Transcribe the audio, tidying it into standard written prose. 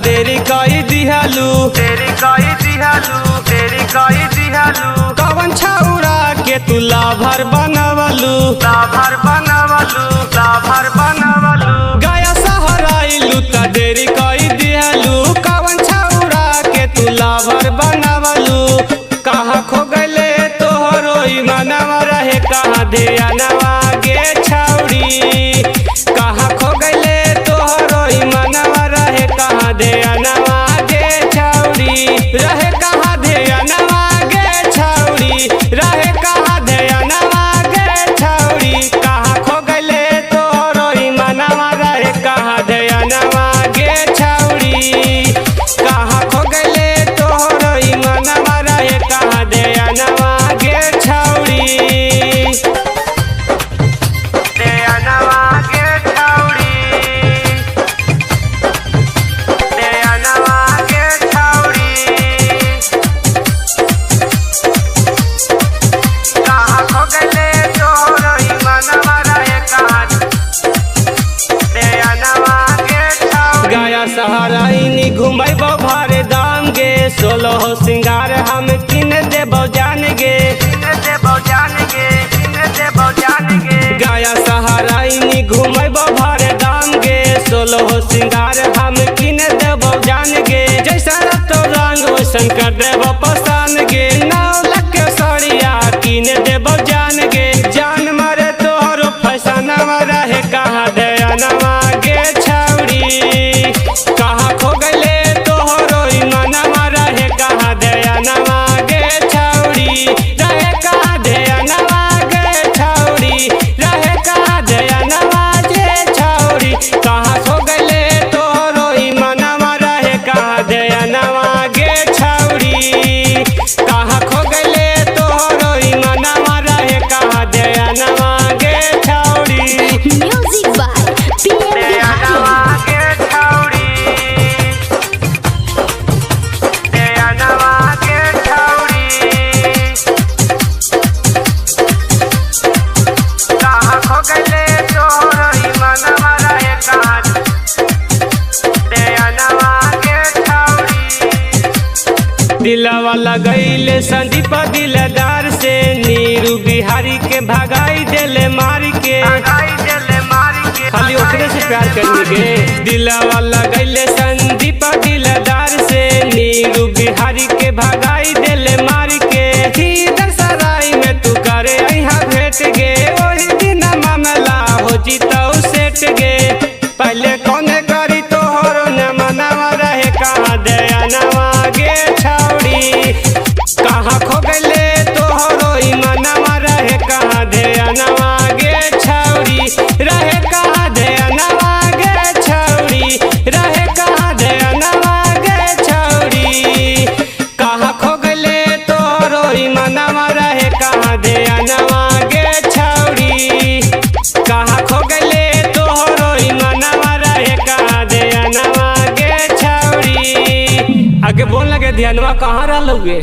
देरी कई दिहालू कवन छौरा के तू लाभर बनवलू गया शहर आइलू त देरी कई दिहालू कवन छौरा के तू लाभर बनवलू कहाँ खो गले तोहरो मनवा रहे कहाँ ध्यानवा गे छौरी कहाँ खो गले तोहरो मनवा रहे कहाँ ध्यानवा गे छौरी रहे कहाँ ध्यानवा गे छौरी रहे कहाँ ध्यानवा गे छौरी कहाँ खो गले तोहरो मनवा रहे कहाँ ध्यानवा गे छौरी कहाँ खो गले तोहरो मनवा रहे कहाँ ध्यानवा गे छौरी गया सहाराइनी घुमैबो भारे दाम गे सोलह सिंगार हम किन देबो जान गे गया सहाराइनी घुमैबो भारे दाम गे सोलह सिंगार हम किन देबो जान गे जैसा तो रंग वैसन कर देबो पसंद गे 9 लाख के साड़िया किन देबो जान गे जान मारे तोहरो फैसनवा रहे कहाँ ध्यानवा गे छौरी कहाँ खो गले तोहरो मनवा रहे कहाँ ध्यानवा गे छौरी रहे कहाँ ध्यानवा गे छौरी रहे कहाँ ध्यानवा गे छौरी कहाँ खो गले तोहरो मनवा रहे कहाँ ध्यानवा गे छौरी कहाँ खो गले तोहरो मनवा रहे कहाँ ध्यानवा गे छौरी म्यूजिक बाय दिलवा लगैले संदीप दिलदार से नीरू बिहारी के भगाई देले मारी के खाली ओकरे से प्यार करने के दिलवा लगैले संदीप दिलदार से नीरू बिहारी के भगाई देले मारी के इधर सराय में तू करे यहाँ भेट गे वही दिन मामला हो जीतौ सेट गे पहले कौने करी तोहरो न मनवा रहे कहाँ ध्यानवा गे छौरी कहाँ खो गले तोहरो मनवा रहे कहाँ ध्यानवा गे छौरी रहे कहाँ ध्यानवा गे छौरी रहे कहाँ ध्यानवा गे छौरी कहाँ खो गले तोहरो मनवा रहे कहाँ ध्यानवा गे छौरी कहाँ खो गले तोहरो मनवा रहे कहाँ ध्यानवा गे छौरी आगे बोल लगे ध्यानवा कहाँ रह लोगे।